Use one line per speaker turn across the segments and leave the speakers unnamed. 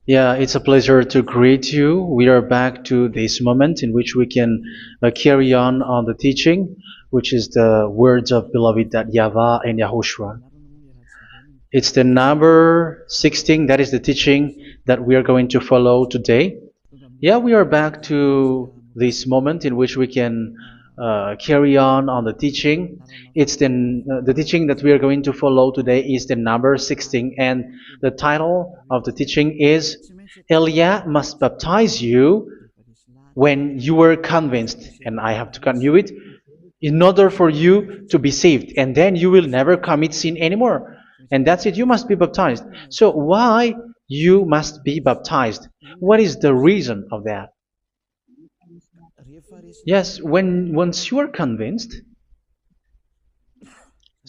Yeah, it's a pleasure to greet you. We are back to this moment in which we can carry on the teaching, which is the words of beloved that YAHVAH and YAHOSHUA. It's the number 16, that is the teaching that we are going to follow today. Yeah, we are back to this moment in which we can carry on the teaching. It's the teaching that we are going to follow today is the number 16, and the title of the teaching is Elia must baptize you when you were convinced, and I have to continue it, in order for you to be saved, and then you will never commit sin anymore. And that's it, you must be baptized. So why you must be baptized? What is the reason of that? Yes, when once you are convinced,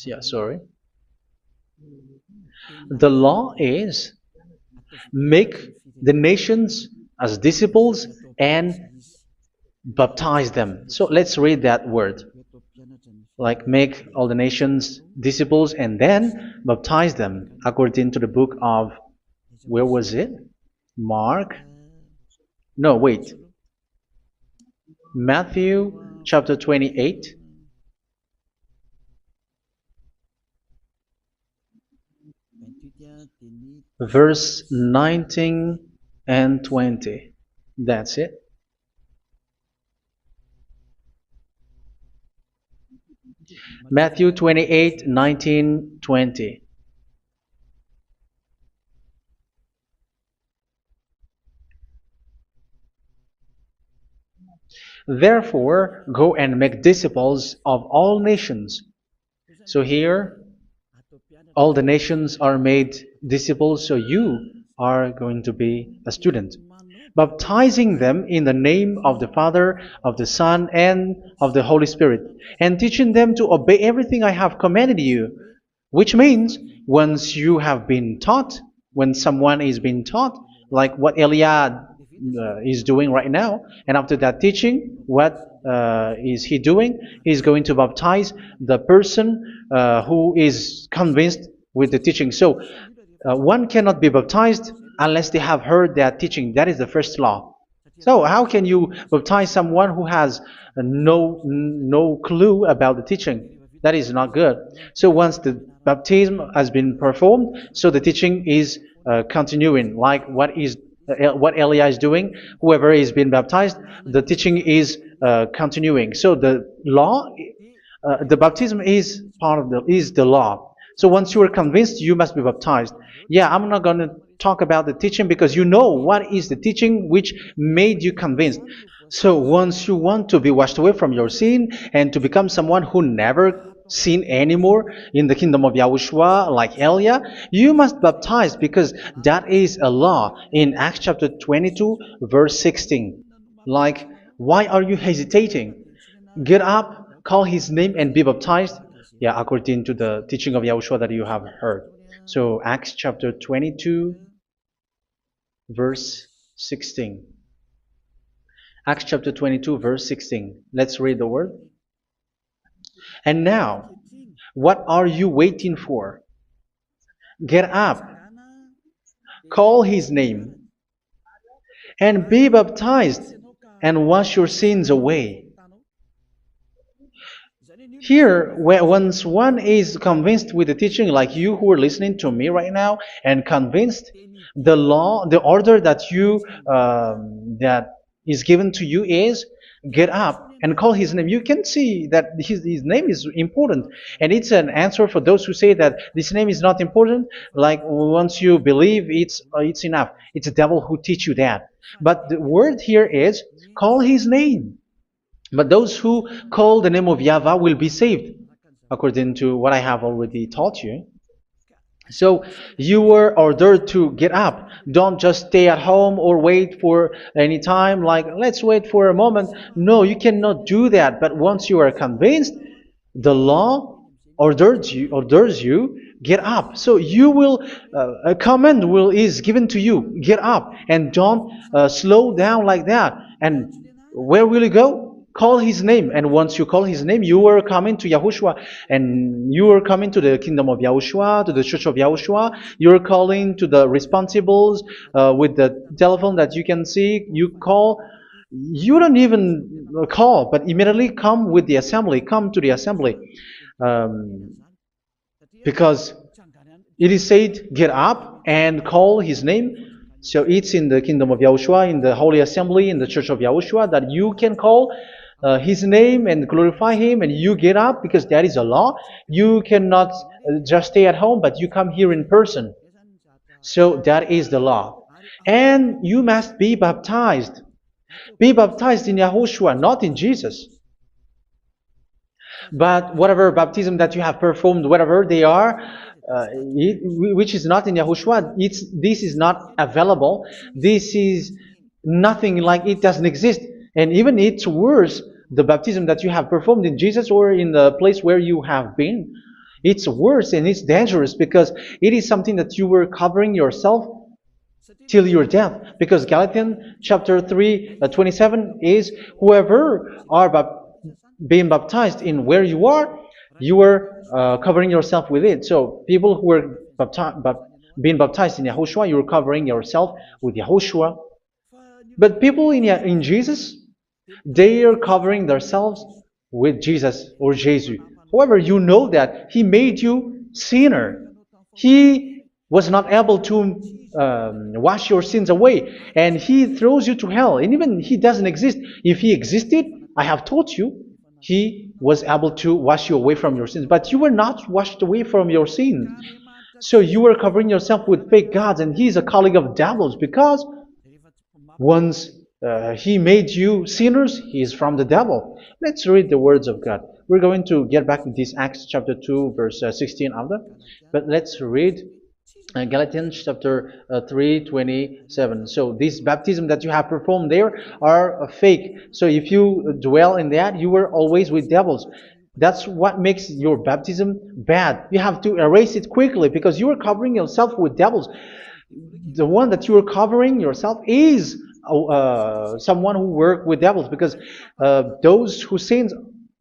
yeah, sorry, the law is make the nations as disciples and baptize them. So let's read that word. Like make all the nations disciples and then baptize them according to the book of, where was it? Mark? No, wait. Matthew chapter 28. Verse 19 and 20. That's it. Matthew 28, 19, 20. Therefore, go and make disciples of all nations. So here, all the nations are made disciples, so you are going to be a student. Baptizing them in the name of the Father, of the Son, and of the Holy Spirit, and teaching them to obey everything I have commanded you. Which means, once you have been taught, when someone is being taught, like what Elia is doing right now, and after that teaching, what is he doing? He's going to baptize the person who is convinced with the teaching. So one cannot be baptized unless they have heard that teaching. That is the first law. So how can you baptize someone who has no clue about the teaching? That is not good. So once the baptism has been performed, so the teaching is continuing. Like what Elia is doing, whoever is being baptized, the teaching is continuing. So the law, the baptism is part of the law. So once you are convinced, you must be baptized. Yeah, I'm not going to talk about the teaching because you know what is the teaching which made you convinced. So once you want to be washed away from your sin and to become someone who never sin anymore in the kingdom of Yahushua, like Elia, you must baptize because that is a law in Acts chapter 22, verse 16. Like, why are you hesitating? Get up, call his name, and be baptized. Yeah, according to the teaching of Yahushua that you have heard. So Acts chapter 22, verse 16. Acts chapter 22, verse 16. Let's read the word. And now, what are you waiting for? Get up, call his name, and be baptized, and wash your sins away. Here, once one is convinced with the teaching, like you who are listening to me right now, and convinced, the law, the order that that is given to you is get up and call his name. You can see that his name is important, and it's an answer for those who say that this name is not important. Like once you believe, it's enough. It's the devil who teach you that. But the word here is call his name. But those who call the name of YAHVAH will be saved, according to what I have already taught you. So you were ordered to get up. Don't just stay at home or wait for any time, like let's wait for a moment. No, you cannot do that. But once you are convinced, the law orders you get up. So you will a command is given to you, get up, and don't slow down like that. And where will you go? Call his name, and once you call his name, you are coming to Yahushua, and you are coming to the kingdom of Yahushua, to the church of Yahushua. You're calling to the responsibles with the telephone that you can see. You call. You don't even call, but immediately come with the assembly. Come to the assembly, um, because it is said, "Get up and call his name." So it's in the kingdom of Yahushua, in the holy assembly, in the church of Yahushua, that you can call his name and glorify him, and you get up because that is a law. You cannot just stay at home, but you come here in person. So that is the law. And you must be baptized. Be baptized in Yahushua, not in Jesus. But whatever baptism that you have performed, whatever they are, which is not in Yahushua, this is not available. This is nothing, like it doesn't exist. And even it's worse, the baptism that you have performed in Jesus or in the place where you have been. It's worse and it's dangerous because it is something that you were covering yourself till your death. Because Galatians chapter 3, 27 is, whoever are being baptized in where you are covering yourself with it. So people who were being baptized in Yahushua, you are covering yourself with Yahushua. But people in Jesus, they are covering themselves with Jesus or Jesus. However, you know that He made you sinner. He was not able to wash your sins away, and He throws you to hell. And even He doesn't exist. If He existed, I have taught you, He was able to wash you away from your sins. But you were not washed away from your sins. So you were covering yourself with fake gods, and He is a colleague of devils, because once He made you sinners, He is from the devil. Let's read the words of God. We're going to get back to this Acts chapter 2, verse 16 after. But let's read Galatians chapter 3, 27. So this baptism that you have performed there are fake. So if you dwell in that, you were always with devils. That's what makes your baptism bad. You have to erase it quickly because you are covering yourself with devils. The one that you are covering yourself is someone who works with devils, because those who sin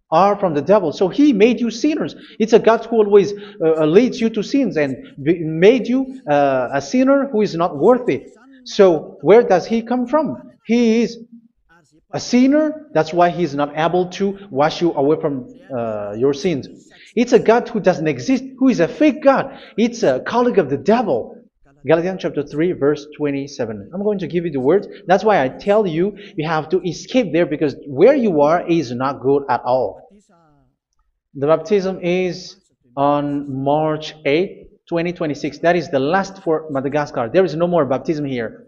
are from the devil. So He made you sinners. It's a God who always leads you to sins and made you a sinner who is not worthy. So where does He come from? He is a sinner. That's why He is not able to wash you away from your sins. It's a God who doesn't exist, who is a fake God. It's a colleague of the devil. Galatians chapter 3, verse 27. I'm going to give you the words. That's why I tell you, you have to escape there, because where you are is not good at all. The baptism is on March 8, 2026. That is the last for Madagascar. There is no more baptism here.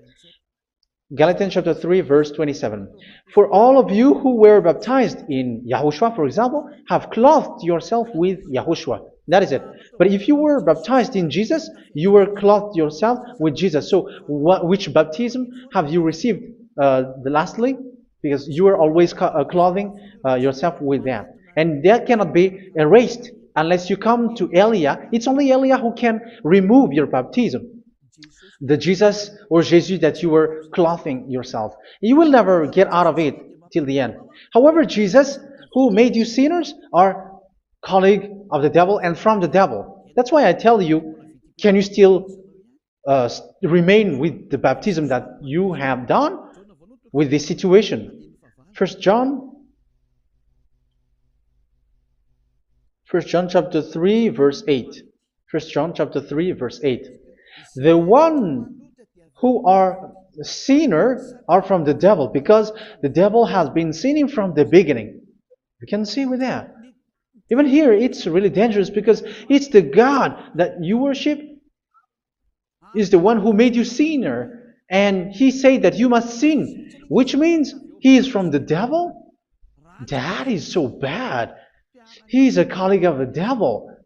Galatians chapter 3, verse 27. For all of you who were baptized in Yahushua, for example, have clothed yourself with Yahushua. That is it. But if you were baptized in Jesus, you were clothed yourself with Jesus. So which baptism have you received lastly? Because you are always clothing yourself with that. And that cannot be erased unless you come to Eliah. It's only Eliah who can remove your baptism. The Jesus or Jesus that you were clothing yourself. You will never get out of it till the end. However, Jesus, who made you sinners, are colleague of the devil and from the devil. That's why I tell you, can you still remain with the baptism that you have done with this situation? First John chapter 3, verse 8. First John chapter 3, verse 8. The one who are sinner are from the devil, because the devil has been sinning from the beginning. You can see with that. Even here, it's really dangerous, because it's the God that you worship is the one who made you sinner, and He said that you must sin, which means He is from the devil. That is so bad. He is a colleague of the devil,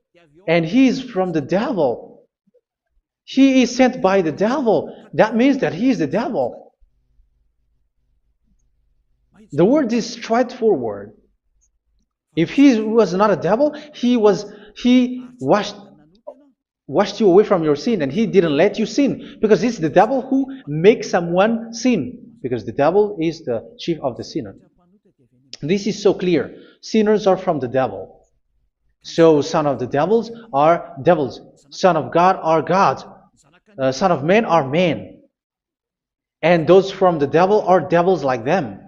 and He is from the devil. He is sent by the devil. That means that He is the devil. The word is straightforward. If He was not a devil, He washed you away from your sin, and He didn't let you sin, because it's the devil who makes someone sin, because the devil is the chief of the sinner. This is so clear. Sinners are from the devil. So son of the devils are devils. Son of God are gods. Son of men are men. And those from the devil are devils like them.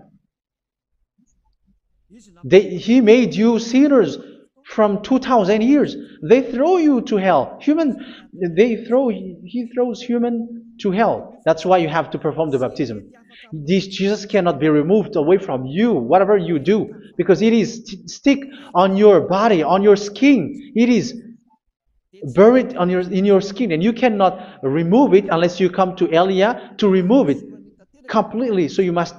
He made you sinners from 2,000 years. They throw you to hell. He throws human to hell. That's why you have to perform the baptism. This Jesus cannot be removed away from you, whatever you do, because it is stick on your body, on your skin. It is buried in your skin, and you cannot remove it unless you come to Elia to remove it completely. So you must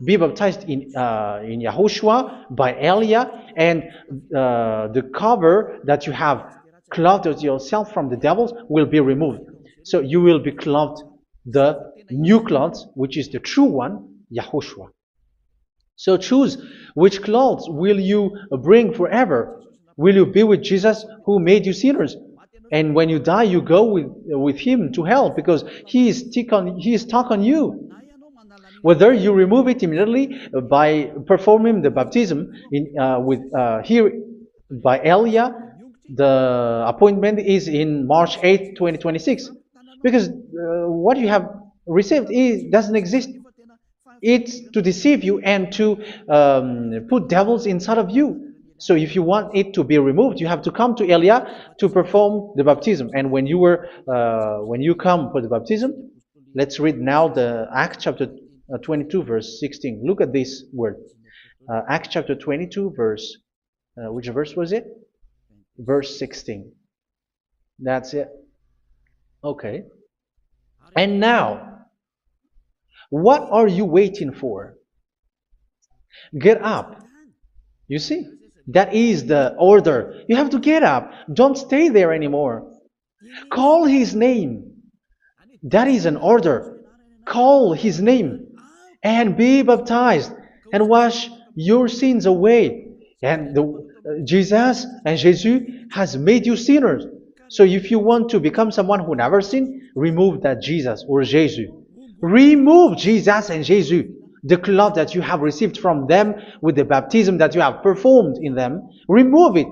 be baptized in YAHOSHUA by Elia, and the cover that you have clothed yourself from the devils will be removed. So you will be clothed the new clothes, which is the true one, YAHOSHUA. So choose which clothes will you bring forever. Will you be with Jesus who made you sinners? And when you die, you go with him to hell because he is stuck on you. Whether you remove it immediately by performing the baptism here by Elia, the appointment is in March 8, 2026. Because what you have received doesn't exist. It's to deceive you and to put devils inside of you. So if you want it to be removed, you have to come to Elia to perform the baptism. And when you come for the baptism, let's read now the Acts chapter 22 verse 16. Look at this word. Acts chapter 22 verse, which verse was it? Verse 16. That's it. Okay. And now, what are you waiting for? Get up. You see, that is the order. You have to get up. Don't stay there anymore. Call his name. That is an order. Call his name and be baptized and wash your sins away. And Jesus has made you sinners. So if you want to become someone who never sinned, remove that Jesus or Jesus. Remove Jesus and Jesus, the cloth that you have received from them with the baptism that you have performed in them. Remove it.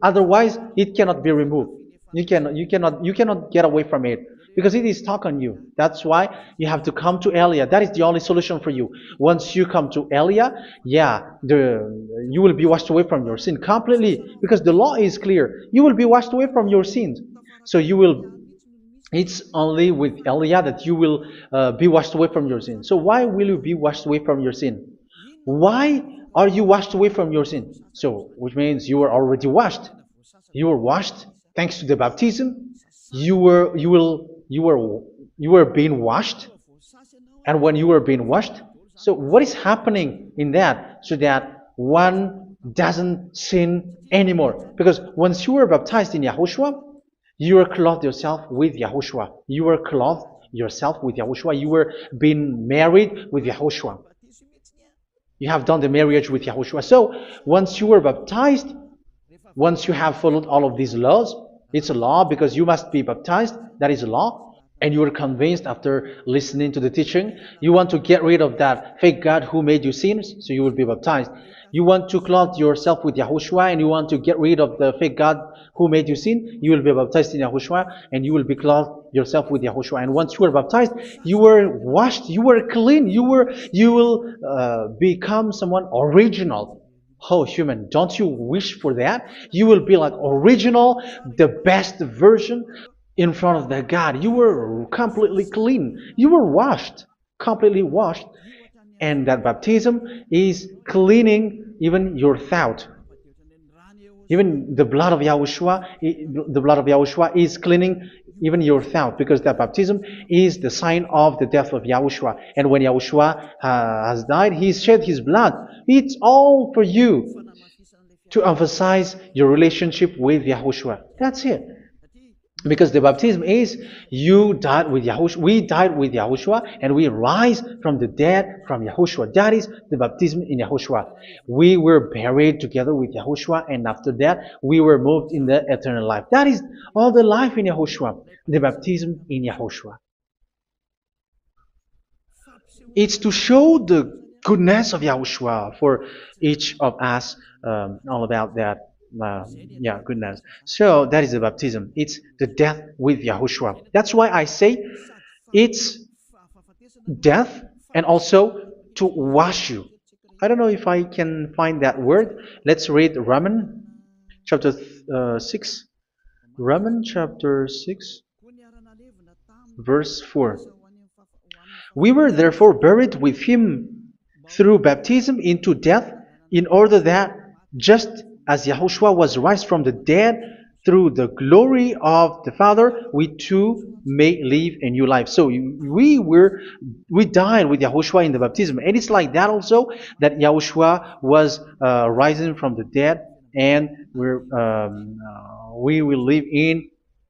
Otherwise, it cannot be removed. You cannot get away from it because it is stuck on you. That's why you have to come to Elia. That is the only solution for you. Once you come to Elia, you will be washed away from your sin completely because the law is clear. You will be washed away from your sins. So it's only with Elia that you will be washed away from your sin. So why will you be washed away from your sin? Why are you washed away from your sin? So, which means you were already washed. You were washed thanks to the baptism. You were being washed. And when you were being washed, so what is happening in that? So that one doesn't sin anymore. Because once you were baptized in YAHOSHUA, you were clothed yourself with YAHOSHUA. You were clothed yourself with YAHOSHUA. You were being married with YAHOSHUA. You have done the marriage with YAHOSHUA. So once you were baptized, once you have followed all of these laws, it's a law because you must be baptized. That is a law. And you are convinced after listening to the teaching, you want to get rid of that fake God who made you sinners, so you will be baptized. You want to clothe yourself with YAHOSHUA and you want to get rid of the fake God who made you sin, you will be baptized in YAHOSHUA and you will be clothed yourself with YAHOSHUA. And once you are baptized, you were washed, you were clean, you will become someone original. Oh, human, don't you wish for that? You will be like original, the best version in front of the God. You were completely clean. You were washed, completely washed. And that baptism is cleaning even your thought. Even the blood of YAHOSHUA is cleaning even your thought, because that baptism is the sign of the death of YAHOSHUA. And when YAHOSHUA has died, he shed his blood. It's all for you to emphasize your relationship with YAHOSHUA. That's it. Because the baptism is you died with YAHOSHUA, we died with YAHOSHUA, and we rise from the dead from YAHOSHUA. That is the baptism in YAHOSHUA. We were buried together with YAHOSHUA, and after that we were moved in the eternal life. That is all the life in YAHOSHUA, the baptism in YAHOSHUA. It's to show the goodness of Yahushua for each of us, all about that. Yeah, goodness. So that is the baptism. It's the death with Yahushua. That's why I say it's death and also to wash you. I don't know if I can find that word. Let's read Romans chapter 6. Romans chapter 6, verse 4. We were therefore buried with him through baptism into death, in order that, just as Yahushua was raised from the dead through the glory of the Father, we too may live a new life. So we died with Yahushua in the baptism, and it's like that also that Yahushua was rising from the dead, and we will live in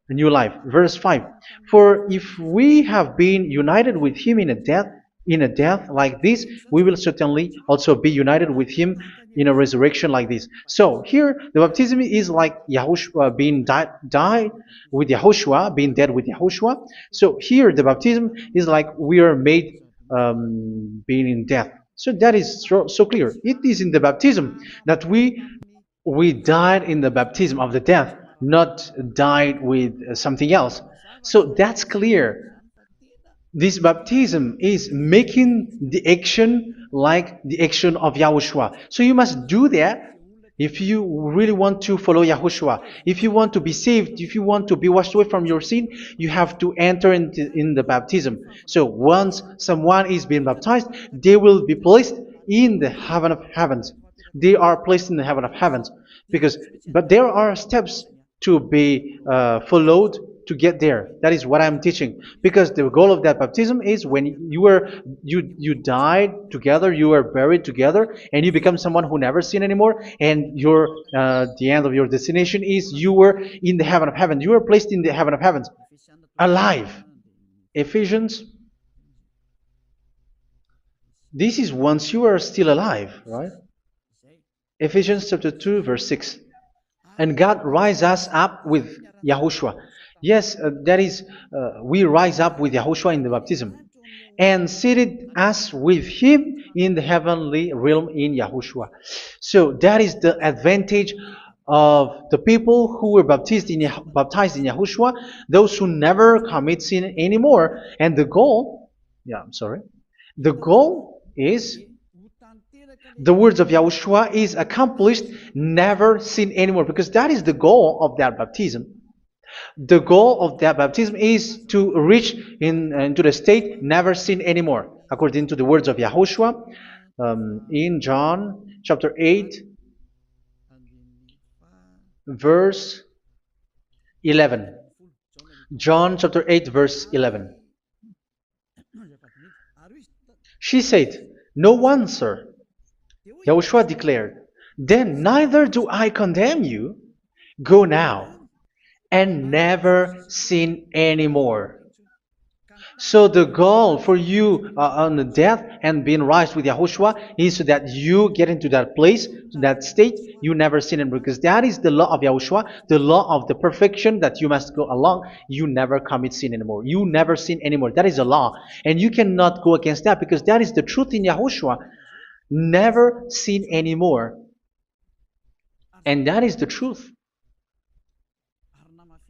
a new life. Verse 5. For if we have been united with him in a death like this, we will certainly also be united with him in a resurrection like this. So here the baptism is like Yahushua being died with Yahushua, being dead with Yahushua. So here the baptism is like we are made being in death. So that is so clear. It is in the baptism that we died in the baptism of the death, not died with something else. So that's clear. This baptism is making the action like the action of Yahushua. So you must do that if you really want to follow Yahushua. If you want to be saved, if you want to be washed away from your sin, you have to enter in the baptism. So once someone is being baptized, they will be placed in the heaven of heavens. They are placed in the heaven of heavens, but there are steps to be followed to get there. That is what I'm teaching, because the goal of that baptism is when you died together, you were buried together, and you become someone who never sin anymore, and your the end of your destination is you were in the heaven of heaven. You were placed in the heaven of heavens, alive. Ephesians. This is once you are still alive, right? Ephesians chapter 2, verse 6. And God rise us up with Yahushua. Yes, that is, we rise up with Yahushua in the baptism. And seated us with him in the heavenly realm in Yahushua. So that is the advantage of the people who were baptized in Yahushua, those who never commit sin anymore. And the goal, the goal is the words of Yahushua is accomplished, never sin anymore, because that is the goal of that baptism. The goal of that baptism is to reach into the state never sin anymore, according to the words of Yahushua in John chapter 8, verse 11. John chapter 8, verse 11. She said, "No one, sir." Yahushua declared, "Then neither do I condemn you. Go now and never sin anymore." So the goal for you on the death and being raised with Yahushua is so that you get into that place, to that state, you never sin anymore. Because that is the law of Yahushua, the law of the perfection that you must go along. You never commit sin anymore. You never sin anymore. That is a law. And you cannot go against that, because that is the truth in Yahushua. Never sin anymore. And that is the truth.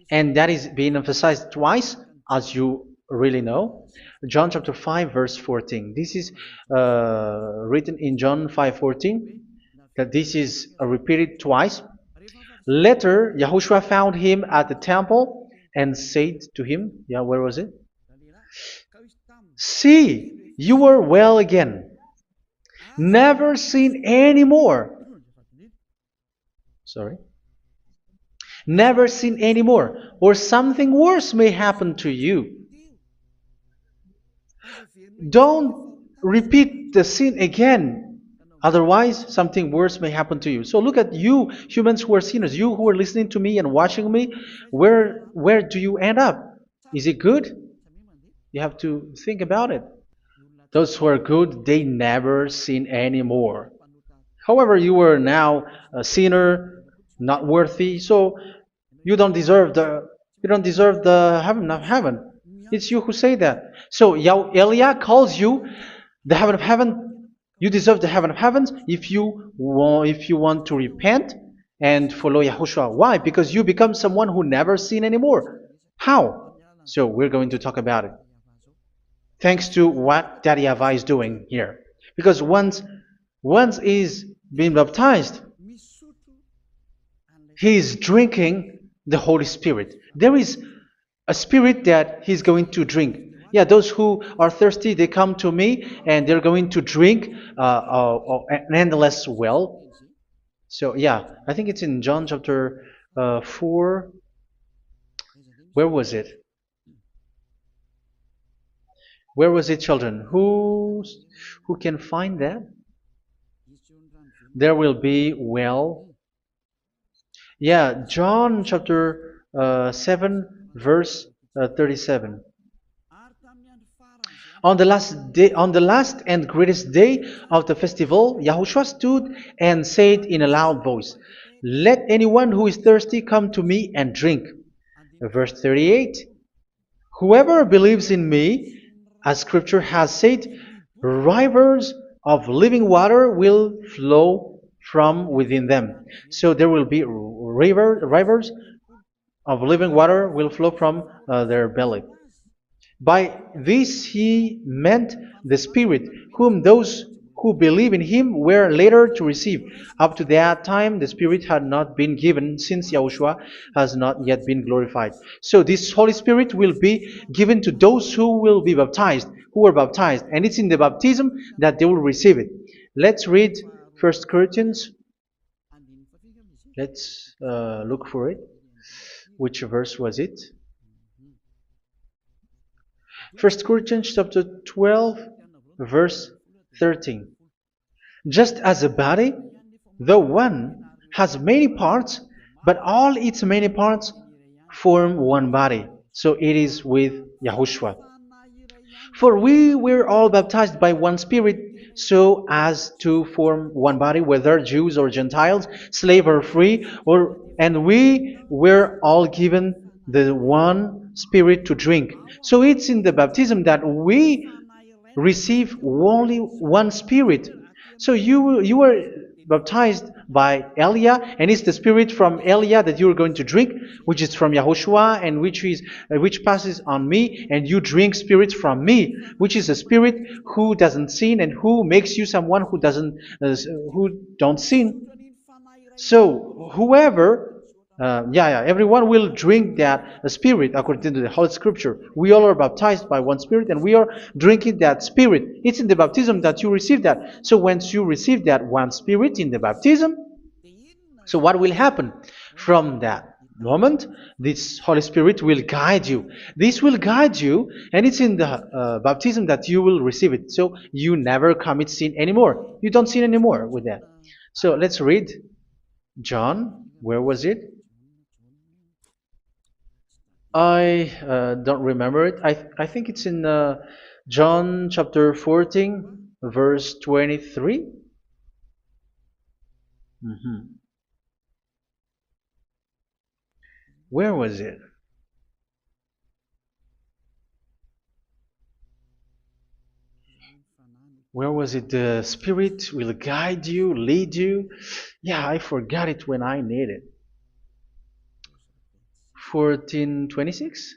And that is being emphasized twice, as you really know. John chapter 5, verse 14. This is written in John 5:14, that this is repeated twice. Later, Yahushua found him at the temple and said to him, where was it? "See, you are well again. Never sin anymore." Never sin anymore, or something worse may happen to you. Don't repeat the sin again. Otherwise, something worse may happen to you. So look at you, humans who are sinners, you who are listening to me and watching me. Where do you end up? Is it good? You have to think about it. Those who are good, they never sin anymore. However, you are now a sinner, not worthy, so you don't deserve the heaven of heaven. It's you who say that. So Eliah calls you the heaven of heaven You deserve the heaven of heavens if you want to repent and follow Yahushua. Why? Because you become someone who never sin anymore. How? So we're going to talk about it. Thanks to what Daddy YAHVAH is doing here. Because once is being baptized, he is drinking the Holy Spirit. There is a spirit that he's going to drink. Yeah, those who are thirsty, they come to me and they're going to drink an endless well. So yeah, I think it's in John chapter 4. Where was it? Where was it, children? Who can find that? There will be well. Yeah, John chapter 7, verse 37. On the last and greatest day of the festival, Yahushua stood and said in a loud voice, "Let anyone who is thirsty come to me and drink." Verse 38. Whoever believes in me, as Scripture has said, rivers of living water will flow from within them. So there will be rivers of living water will flow from their belly. By this he meant the Spirit, whom those who believe in him were later to receive. Up to that time, the Spirit had not been given, since Yahushua has not yet been glorified. So this Holy Spirit will be given to those who will be baptized, who were baptized. And it's in the baptism that they will receive it. Let's read 1 Corinthians. Let's look for it. Which verse was it? 1 Corinthians chapter 12, verse 13. Just as a body, though one, has many parts, but all its many parts form one body. So it is with Yahushua. For we were all baptized by one Spirit, so as to form one body, whether Jews or Gentiles, slave or free, and we were all given the one Spirit to drink. So it's in the baptism that we receive only one Spirit. So you were baptized by Elia, and it's the Spirit from Elia that you are going to drink, which is from Yahushua, and which passes on me, and you drink Spirit from me, which is a Spirit who doesn't sin and who makes you someone who don't sin. So everyone will drink that Spirit according to the Holy Scripture. We all are baptized by one Spirit, and we are drinking that Spirit. It's in the baptism that you receive that. So once you receive that one Spirit in the baptism, so what will happen? From that moment, this Holy Spirit will guide you. This will guide you, and it's in the baptism that you will receive it. So you never commit sin anymore. You don't sin anymore with that. So let's read John. Where was it? I don't remember it. I think it's in John chapter 14, verse 23. Where was it? Where was it? The Spirit will guide you, lead you. Yeah, I forgot it when I need it. 14:26?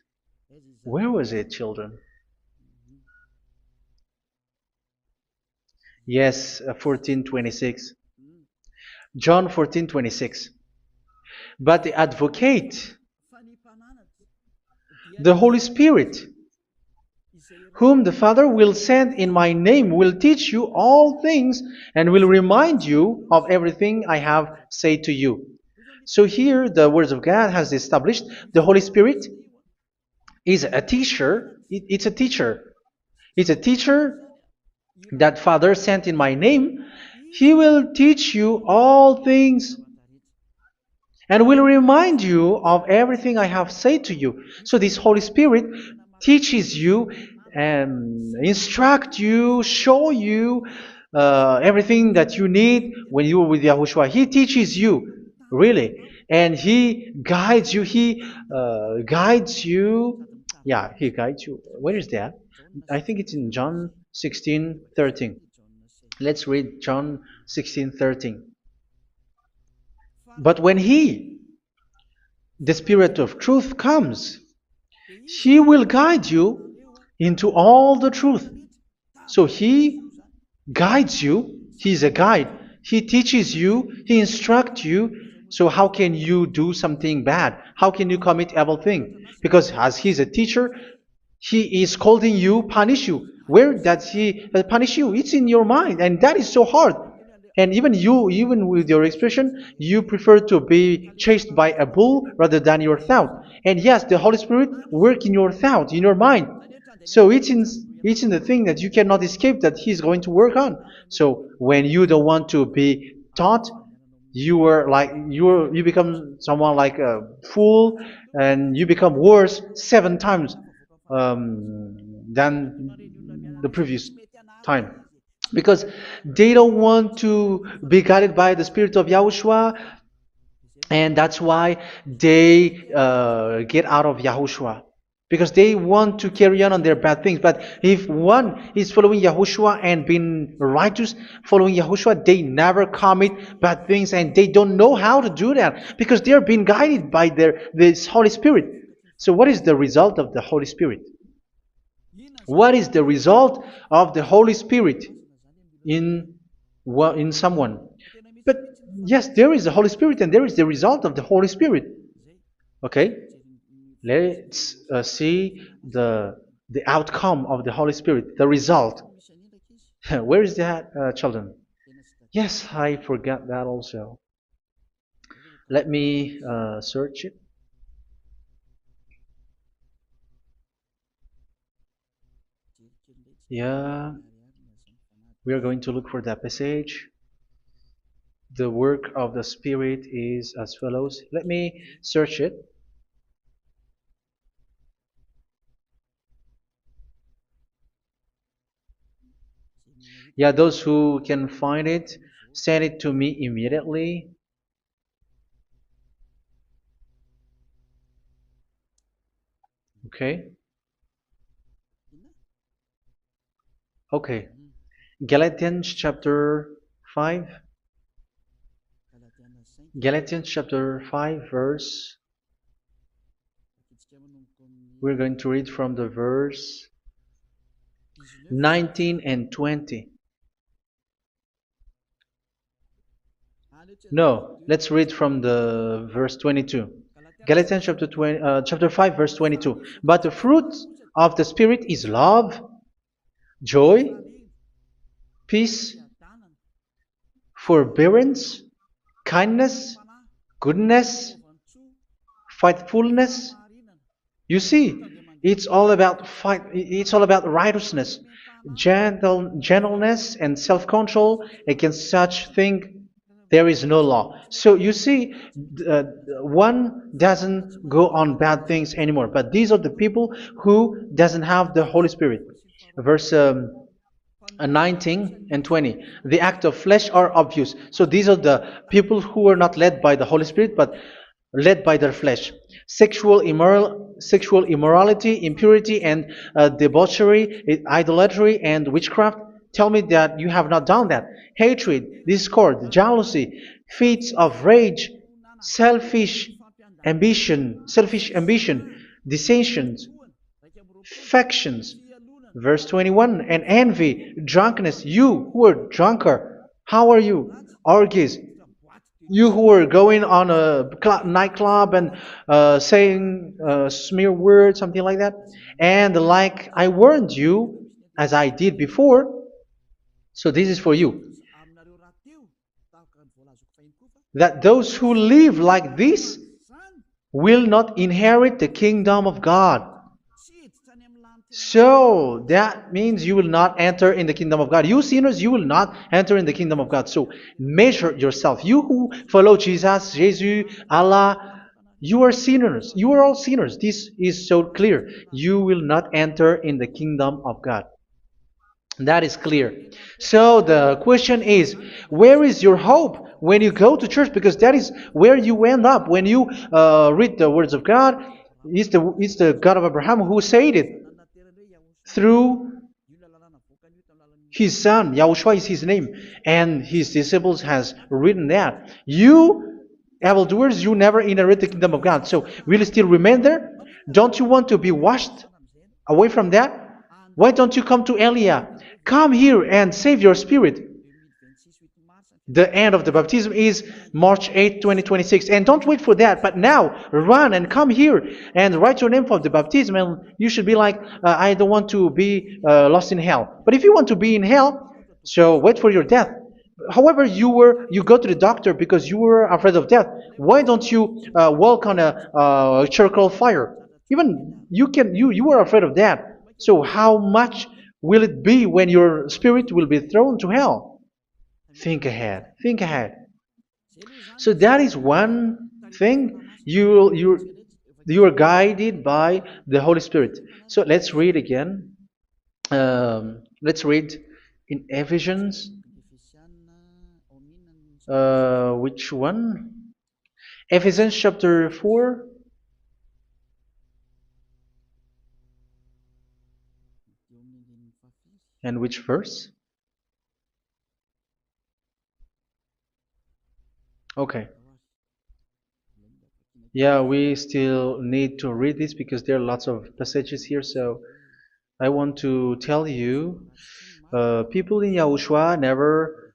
Where was it, children? Yes, 14:26. John 14:26. But the Advocate, the Holy Spirit, whom the Father will send in my name, will teach you all things and will remind you of everything I have said to you. So here the words of God has established the Holy Spirit is a teacher. It's a teacher. It's a teacher that Father sent in my name. He will teach you all things and will remind you of everything I have said to you. So this Holy Spirit teaches you and instruct you, show you everything that you need when you are with Yahushua. He teaches you, really. And He guides you. He guides you. Yeah, He guides you. Where is that? I think it's in John 16:13. Let's read John 16:13. But when He, the Spirit of truth, comes, He will guide you into all the truth. So He guides you. He's a guide. He teaches you. He instructs you. So how can you do something bad? How can you commit evil thing? Because as He's a teacher, He is scolding you, punish you. Where does He punish you? It's in your mind, and that is so hard. And even you, even with your expression, you prefer to be chased by a bull rather than your thought. And yes, the Holy Spirit work in your thought, in your mind. So it's in the thing that you cannot escape that He's going to work on. So when you don't want to be taught, you become someone like a fool, and you become worse 7 times than the previous time, because they don't want to be guided by the Spirit of Yahushua, and that's why they get out of Yahushua, because they want to carry on their bad things. But if one is following Yahushua and being righteous, following Yahushua, they never commit bad things, and they don't know how to do that because they are being guided by this Holy Spirit. So what is the result of the Holy Spirit? What is the result of the Holy Spirit in in someone? But yes, there is the Holy Spirit, and there is the result of the Holy Spirit. Okay, let's see the outcome of the Holy Spirit, the result. Where is that, children? Yes, I forgot that also. Let me search it. Yeah, we are going to look for that passage. The work of the Spirit is as follows. Let me search it. Yeah, those who can find it, send it to me immediately. Okay. Okay. Galatians chapter 5. Galatians chapter 5 verse. We're going to read from the verse 19 and 20. No, let's read from the verse 22. Galatians chapter 5 verse 22. But the fruit of the Spirit is love, joy, peace, forbearance, kindness, goodness, faithfulness. You see, it's all about fight. It's all about righteousness, gentleness, and self-control. Against such thing, there is no law. So you see, one doesn't go on bad things anymore. But these are the people who doesn't have the Holy Spirit. Verse 19 and 20. The act of flesh are obvious. So these are the people who are not led by the Holy Spirit, but led by their flesh. Sexual immorality, impurity, and debauchery, idolatry, and witchcraft. Tell me that you have not done that. Hatred, discord, jealousy, fits of rage, selfish ambition, dissensions, factions. Verse 21, and envy, drunkenness. You who are drunkard, how are you? Orgies. You who are going on a nightclub and saying smear words, something like that. And like I warned you, as I did before, so this is for you, that those who live like this will not inherit the kingdom of God. So that means you will not enter in the kingdom of God. You sinners, you will not enter in the kingdom of God. So measure yourself. You who follow Jesus, Allah, you are sinners. You are all sinners. This is so clear. You will not enter in the kingdom of God. That is clear. So the question is, where is your hope when you go to church? Because that is where you end up. When you read the words of God, it's the God of Abraham who said it. Through His son, Yahushua is his name, and his disciples has written that. You evildoers, you never inherit the kingdom of God. So will you still remain there? Don't you want to be washed away from that? Why don't you come to Elia? Come here and save your spirit. The end of the baptism is March 8th, 2026. And don't wait for that, but now run and come here and write your name for the baptism. And you should be like, I don't want to be lost in hell. But if you want to be in hell, so wait for your death. However, you go to the doctor because you were afraid of death. Why don't you walk on a charcoal fire? Even you were afraid of that. So how much will it be when your spirit will be thrown to hell? Think ahead. Think ahead. So that is one thing. You are guided by the Holy Spirit. So let's read again. Let's read in Ephesians. Which one? Ephesians chapter 4. And which verse? Okay. Yeah, we still need to read this because there are lots of passages here. So I want to tell you, people in Yahushua never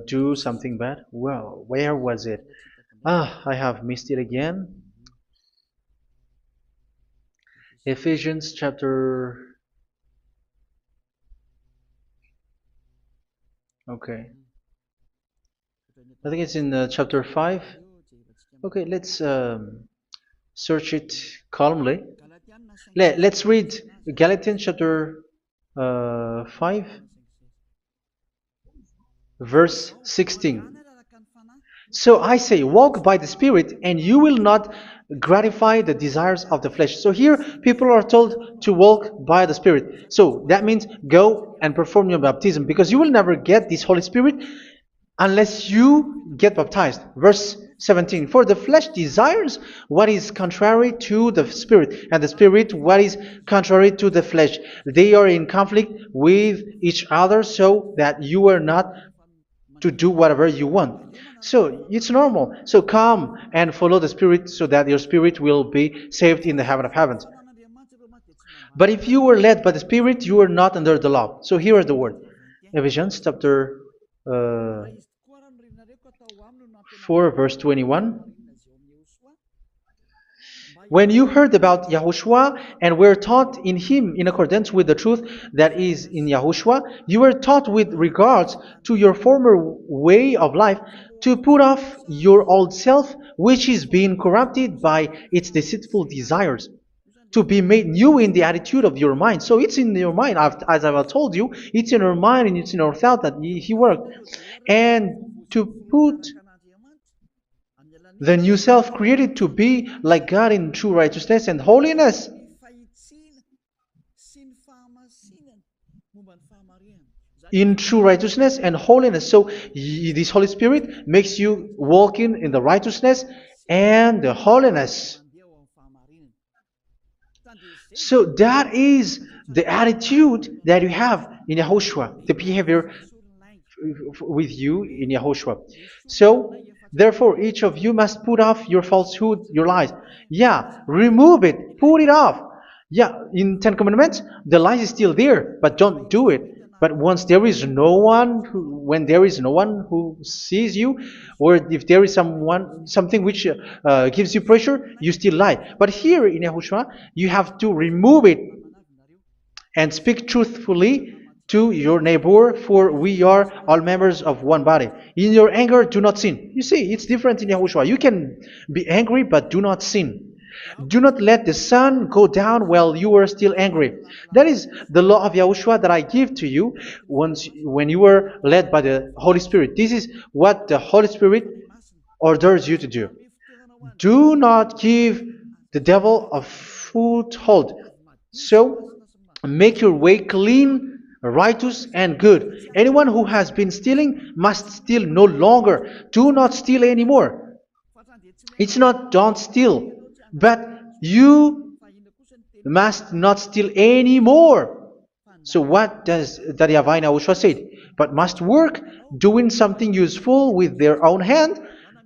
do something bad. Well, where was it? I have missed it again. Ephesians chapter. Okay. I think it's in chapter 5. Okay, let's search it calmly. Let's read Galatians chapter 5, verse 16. So I say, walk by the Spirit, and you will not gratify the desires of the flesh. So here, people are told to walk by the Spirit. So that means go and perform your baptism, because you will never get this Holy Spirit unless you get baptized. Verse 17. For the flesh desires what is contrary to the Spirit, and the Spirit what is contrary to the flesh. They are in conflict with each other, so that you are not to do whatever you want. So it's normal. So come and follow the Spirit so that your spirit will be saved in the heaven of heavens. But if you were led by the Spirit, you are not under the law. So here is the word. Ephesians chapter 4 verse 21. When you heard about Yahushua and were taught in him in accordance with the truth that is in Yahushua, you were taught with regards to your former way of life to put off your old self, which is being corrupted by its deceitful desires, to be made new in the attitude of your mind. So it's in your mind, as I've told you, it's in your mind and it's in your thought that he worked. And to put the new self created to be like God in true righteousness and holiness. In true righteousness and holiness. So this Holy Spirit makes you walking in the righteousness and the holiness. So that is the attitude that you have in Yahushua, the behavior with you in Yahushua. So therefore, each of you must put off your falsehood, your lies. Yeah, remove it, put it off. Yeah, in Ten Commandments, the lies is still there, but don't do it. But once there is no one, when there is no one who sees you, or if there is something which gives you pressure, you still lie. But here in Yahushua, you have to remove it and speak truthfully to your neighbor, for we are all members of one body. In your anger, do not sin. You see, it's different in Yahushua. You can be angry, but do not sin. Do not let the sun go down while you are still angry. That is the law of Yahushua that I give to you when you were led by the Holy Spirit. This is what the Holy Spirit orders you to do. Do not give the devil a foothold. So, make your way clean, righteous, and good. Anyone who has been stealing must steal no longer. Do not steal anymore. It's not don't steal, but you must not steal anymore. So what does the Yahweh YAHOSHUA say? But must work doing something useful with their own hand,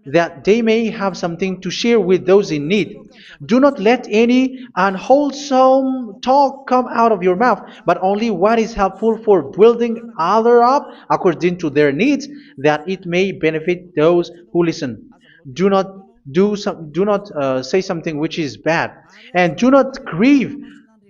that they may have something to share with those in need. Do not let any unwholesome talk come out of your mouth, but only what is helpful for building other up according to their needs, that it may benefit those who listen. Do not do not say something which is bad, and do not grieve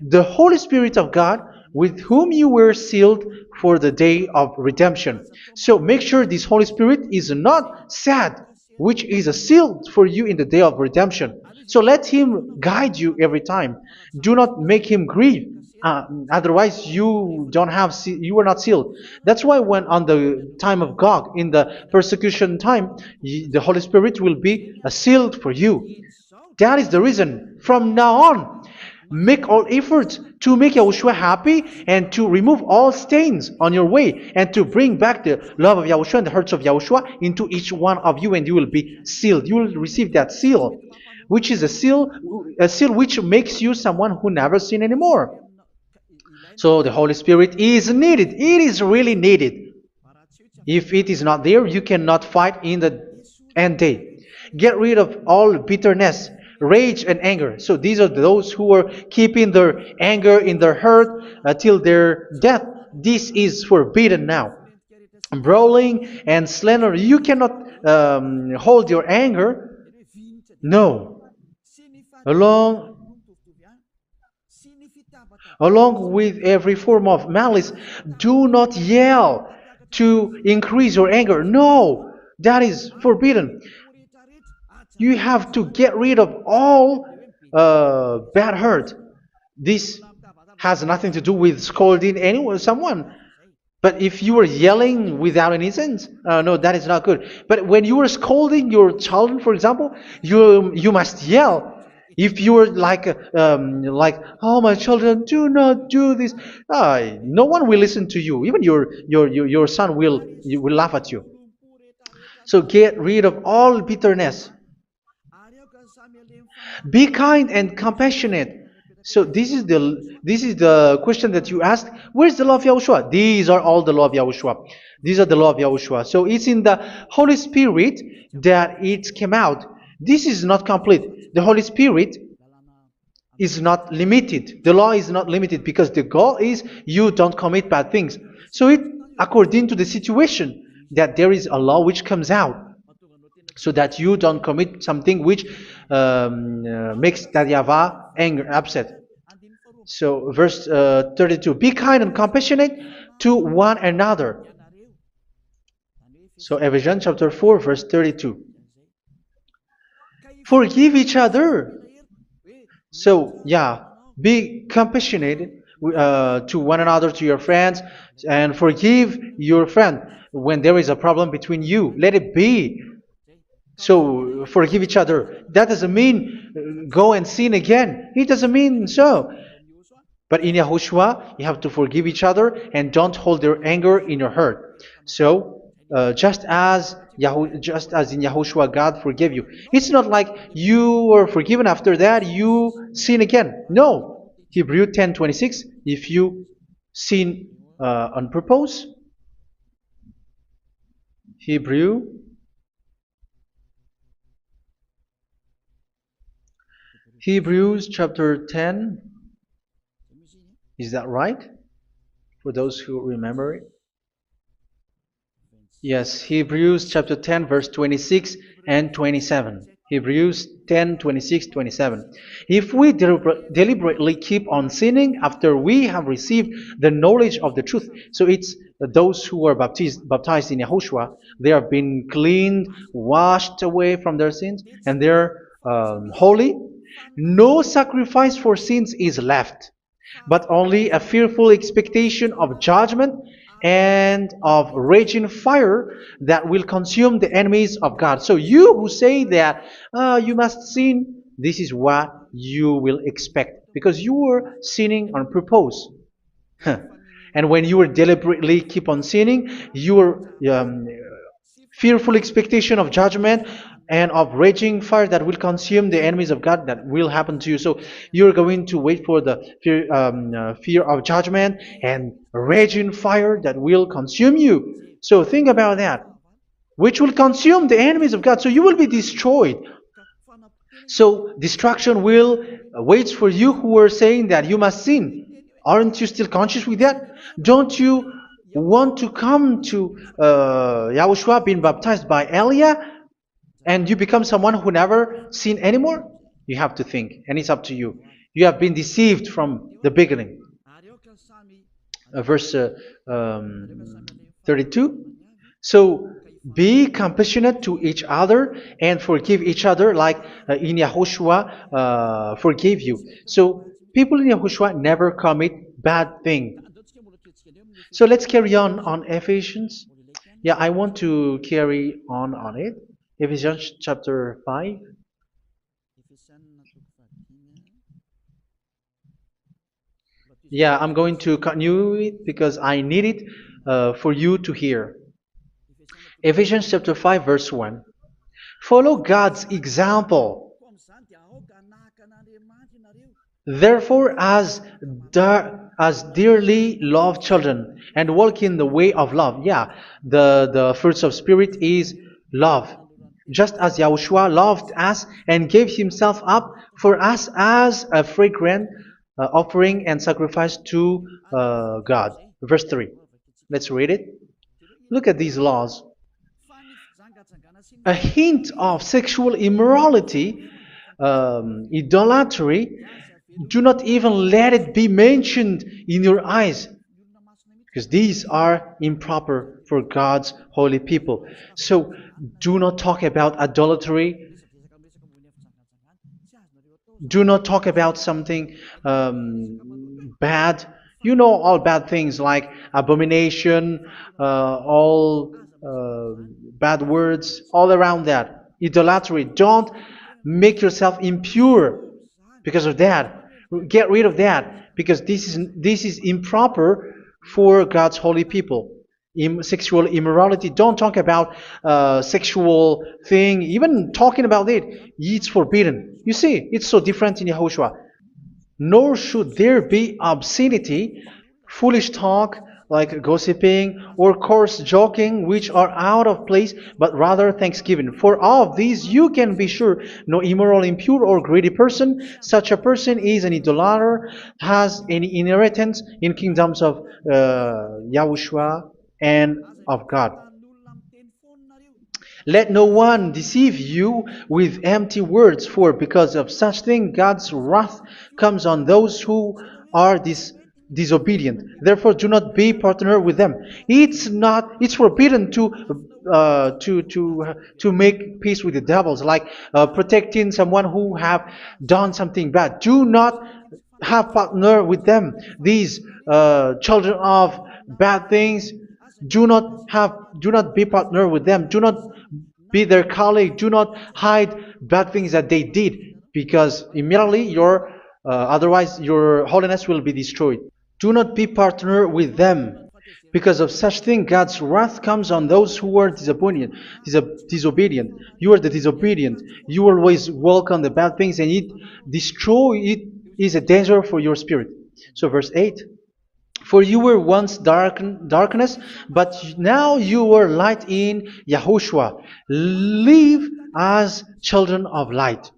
the Holy Spirit of God, with whom you were sealed for the day of redemption. So make sure this Holy Spirit is not sad, which is a seal for you in the day of redemption. So let Him guide you every time. Do not make Him grieve. Otherwise, you don't have you are not sealed. That's why when on the time of God, in the persecution time, the Holy Spirit will be a sealed for you. That is the reason. From now on, make all efforts to make Yahushua happy and to remove all stains on your way and to bring back the love of Yahushua and the hearts of Yahushua into each one of you, and you will be sealed. You will receive that seal, which is a seal which makes you someone who never sin anymore. So the Holy Spirit is needed. It is really needed. If it is not there, you cannot fight in the end day. Get rid of all bitterness, rage, and anger. So these are those who are keeping their anger in their heart till their death. This is forbidden now. Brawling and slander. You cannot hold your anger. No. Along Along with every form of malice, do not yell to increase your anger. No, that is forbidden. You have to get rid of all bad hurt. This has nothing to do with scolding anyone, someone. But if you are yelling without any sense, no, that is not good. But when you are scolding your children, for example, you must yell. If you are like, oh my children, do not do this, no one will listen to you. Even your son will laugh at you. So get rid of all bitterness. Be kind and compassionate. So this is the question that you asked. Where's the law of Yahushua? These are all the law of Yahushua. These are the law of Yahushua. So it's in the Holy Spirit that it came out. This is not complete. The Holy Spirit is not limited. The law is not limited because the goal is you don't commit bad things. So it according to the situation that there is a law which comes out, so that you don't commit something which makes that YAHVAH anger, upset. So verse 32, be kind and compassionate to one another. So Ephesians chapter 4 verse 32. Forgive each other. So yeah, be compassionate to one another, to your friends, and forgive your friend when there is a problem between you. Let it be. So forgive each other. That doesn't mean go and sin again. It doesn't mean so. But in Yahushua, you have to forgive each other and don't hold their anger in your heart. So just as in Yahushua, God forgave you. It's not like you were forgiven after that you sin again. No. Hebrew 10:26. If you sin on purpose, Hebrews chapter 10. Is that right? For those who remember it. Yes, Hebrews chapter 10 verse 26 and 27. Hebrews 10, 26, 27. If we deliberately keep on sinning after we have received the knowledge of the truth, so it's those who are baptized in Yahushua, they have been cleaned, washed away from their sins, and they're holy. No sacrifice for sins is left, but only a fearful expectation of judgment and of raging fire that will consume the enemies of God. So you who say that you must sin, this is what you will expect, because you were sinning on purpose. And when you deliberately keep on sinning, you are fearful expectation of judgment and of raging fire that will consume the enemies of God that will happen to you. So you're going to wait for the fear of judgment and raging fire that will consume you. So think about that, which will consume the enemies of God. So you will be destroyed. So destruction will wait for you who are saying that you must sin. Aren't you still conscious with that? Don't you want to come to Yahushua being baptized by Elia and you become someone who never sin anymore? You have to think, and it's up to you. You have been deceived from the beginning. Verse 32. So be compassionate to each other and forgive each other like in Yahushua forgave you. So people in Yahushua never commit bad thing. So let's carry on Ephesians. Yeah, I want to carry on it. Ephesians chapter 5. Yeah, I'm going to continue it because I need it for you to hear. Ephesians chapter 5 verse 1. Follow God's example. Therefore, as dearly loved children, and walk in the way of love. Yeah, the fruits of spirit is love. Just as Yahushua loved us and gave himself up for us as a fragrant offering and sacrifice to God. Verse 3. Let's read it. Look at these laws. A hint of sexual immorality, idolatry, do not even let it be mentioned in your eyes, because these are improper for God's holy people. So do not talk about idolatry. Do not talk about something bad. You know all bad things like abomination, all bad words, all around that. Idolatry. Don't make yourself impure because of that. Get rid of that because this is improper for God's holy people. Sexual immorality. Don't talk about sexual thing. Even talking about it's forbidden. You see, it's so different in Yahushua. Nor should there be obscenity, foolish talk like gossiping or coarse joking, which are out of place, but rather thanksgiving. For of these you can be sure: no immoral, impure, or greedy person, such a person is an idolater, has any inheritance in kingdoms of Yahushua and of God. Let no one deceive you with empty words, for because of such thing God's wrath comes on those who are disobedient. Therefore, do not be partner with them. It's forbidden to make peace with the devils, like protecting someone who have done something bad. Do not have partner with them. These children of bad things. Do not be partner with them. Do not be their colleague. Do not hide bad things that they did, because immediately otherwise your holiness will be destroyed. Do not be partner with them. Because of such thing, God's wrath comes on those who are disobedient. You are the disobedient. You always walk on the bad things, and it is a danger for your spirit. So verse 8. For you were once darkness, but now you are light in Yahushua. Live as children of light.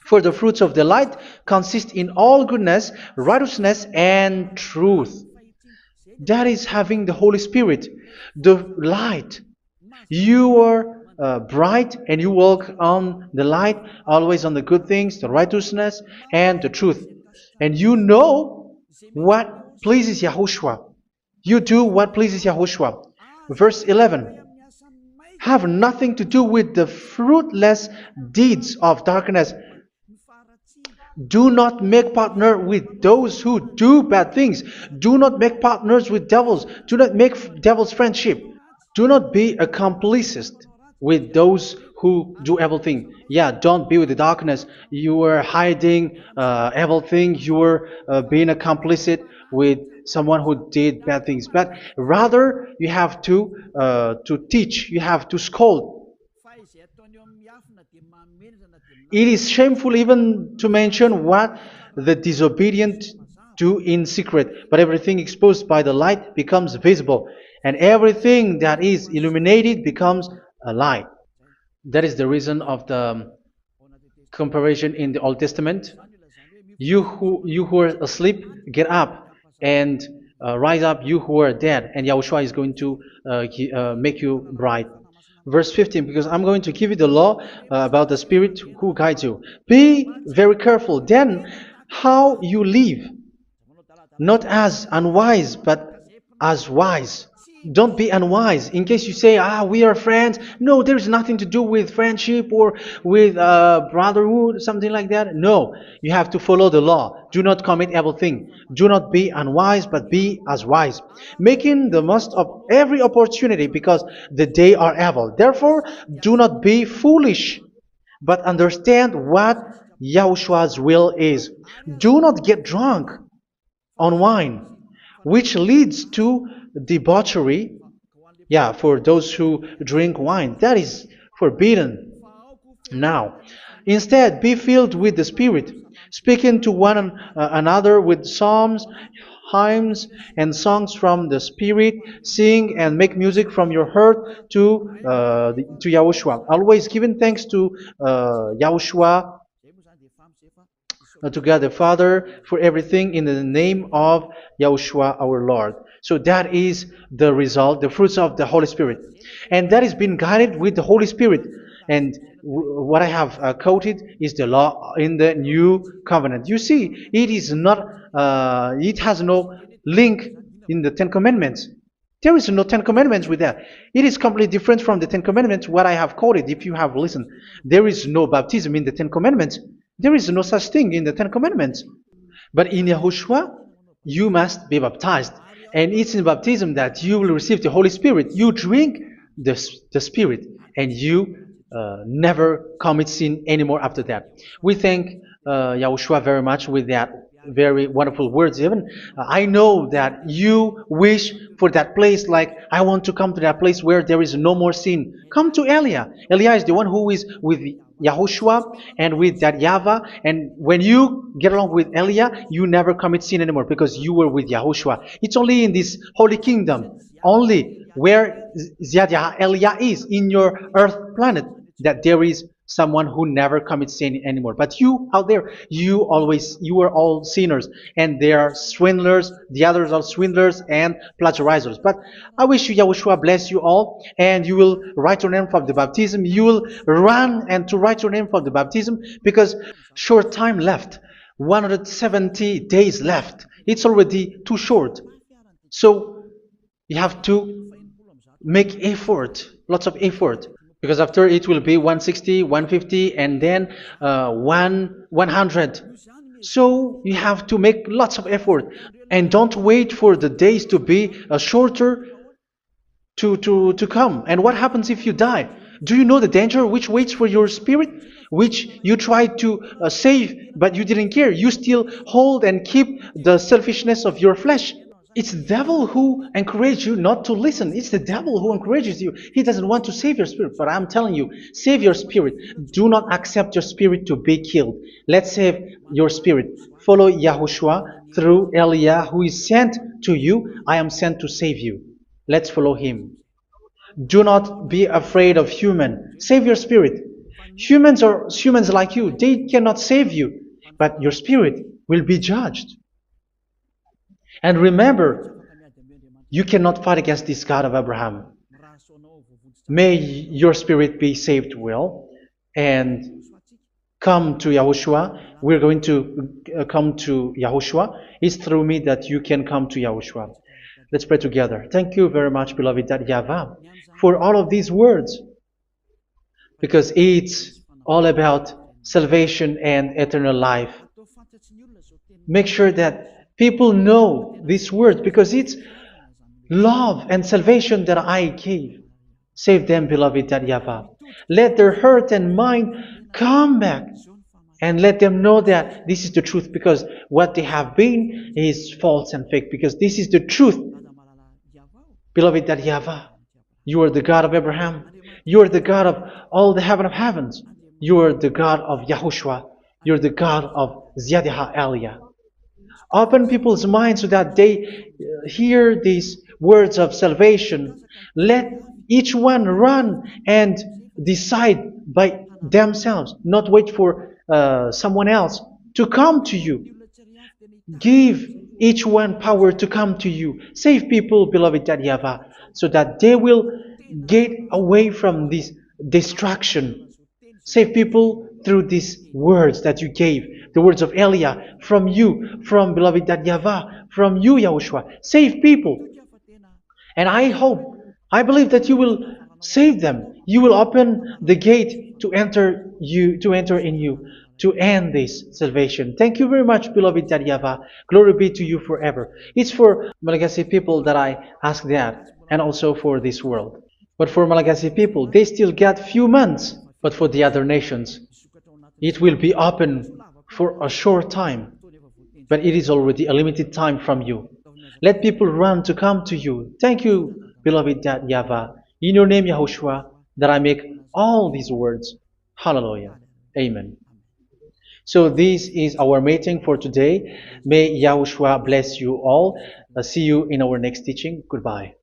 For the fruits of the light consist in all goodness, righteousness, and truth. That is having the Holy Spirit, the light. You are bright and you walk on the light, always on the good things, the righteousness, and the truth. And you know what pleases Yahushua. You do what pleases Yahushua. Verse 11. Have nothing to do with the fruitless deeds of darkness. Do not make partner with those who do bad things. Do not make partners with devils. Do not make devils friendship. Do not be accomplices with those who do evil thing. Yeah, don't be with the darkness. You were hiding evil thing. You were being a complicit with someone who did bad things. But rather, you have to teach. You have to scold. It is shameful even to mention what the disobedient do in secret, but everything exposed by the light becomes visible, and everything that is illuminated becomes a light. That is the reason of the comparison in the Old Testament. You who are asleep, get up and rise up, you who are dead, and Yahushua is going to make you bright. Verse 15, because I'm going to give you the law about the Spirit who guides you. Be very careful then how you live, not as unwise, but as wise. Don't be unwise. In case you say, we are friends. No, there's nothing to do with friendship or with brotherhood, something like that. No, you have to follow the law. Do not commit evil thing. Do not be unwise, but be as wise, making the most of every opportunity because the day are evil. Therefore, do not be foolish, but understand what Yahushua's will is. Do not get drunk on wine, which leads to debauchery. Yeah, for those who drink wine, that is forbidden now. Instead, be filled with the Spirit, speaking to one another with psalms, hymns, and songs from the Spirit. Sing and make music from your heart to Yahushua. Always giving thanks to Yahushua, to God the Father for everything in the name of Yahushua our Lord. So that is the result, the fruits of the Holy Spirit. And that is being guided with the Holy Spirit. And what I have quoted is the law in the new covenant. You see, it is not, it has no link in the Ten Commandments. There is no Ten Commandments with that. It is completely different from the Ten Commandments, what I have quoted, if you have listened. There is no baptism in the Ten Commandments. There is no such thing in the Ten Commandments. But in Yahushua, you must be baptized. And it's in baptism that you will receive the Holy Spirit. You drink the Spirit, and you never commit sin anymore after that. We thank Yahushua very much with that very wonderful words. Even I know that you wish for that place, like I want to come to that place where there is no more sin. Come to Elia. Elia is the one who is with Yahushua and with that YAHVAH, and when you get along with Elia, you never commit sin anymore because you were with Yahushua. It's only in this holy kingdom, only where Ziad Elia is in your earth planet, that there is someone who never commits sin anymore. But you out there, you are all sinners, and they are swindlers. The others are swindlers and plagiarizers. But I wish you, Yahushua, bless you all, and you will write your name for the baptism. You will run and to write your name for the baptism, because short time left, 170 days left. It's already too short. So you have to make effort, lots of effort, because after it will be 160, 150, and then 100. So you have to make lots of effort, and don't wait for the days to be shorter to come. And what happens if you die? Do you know the danger which waits for your spirit, which you tried to save, but you didn't care? You still hold and keep the selfishness of your flesh. It's the devil who encourages you not to listen. It's the devil who encourages you. He doesn't want to save your spirit. But I'm telling you, save your spirit. Do not accept your spirit to be killed. Let's save your spirit. Follow Yahushua through Elia, who is sent to you. I am sent to save you. Let's follow him. Do not be afraid of human. Save your spirit. Humans are humans like you. They cannot save you. But your spirit will be judged. And remember, you cannot fight against this God of Abraham. May your spirit be saved well and come to Yahushua. We're going to come to Yahushua. It's through me that you can come to Yahushua. Let's pray together. Thank you very much, beloved YAHVAH, for all of these words, because it's all about salvation and eternal life. Make sure that people know these words, because it's love and salvation that I gave. Save them, beloved YAHVAH. Let their heart and mind come back, and let them know that this is the truth, because what they have been is false and fake, because this is the truth. Beloved, that YAHVAH, you are the God of Abraham. You are the God of all the heaven of heavens. You are the God of YAHOSHUA. You are the God of Ziyadha Aliyah. Open people's minds so that they hear these words of salvation. Let each one run and decide by themselves, not wait for someone else to come to you. Give each one power to come to you. Save people, beloved YAHVAH, so that they will get away from this distraction. Save people through these words that you gave, the words of Elia, from you, from beloved YAHVAH, from you, Yahushua. Save people. And I hope, I believe that you will save them. You will open the gate to enter in you, to end this salvation. Thank you very much, beloved YAHVAH. Glory be to you forever. It's for Malagasy people that I ask that, and also for this world. But for Malagasy people, they still get few months. But for the other nations, it will be open for a short time. But it is already a limited time from you. Let people run to come to you. Thank you, beloved YAHVAH. In your name, Yahushua, that I make all these words. Hallelujah. Amen. So this is our meeting for today. May Yahushua bless you all. See you in our next teaching. Goodbye.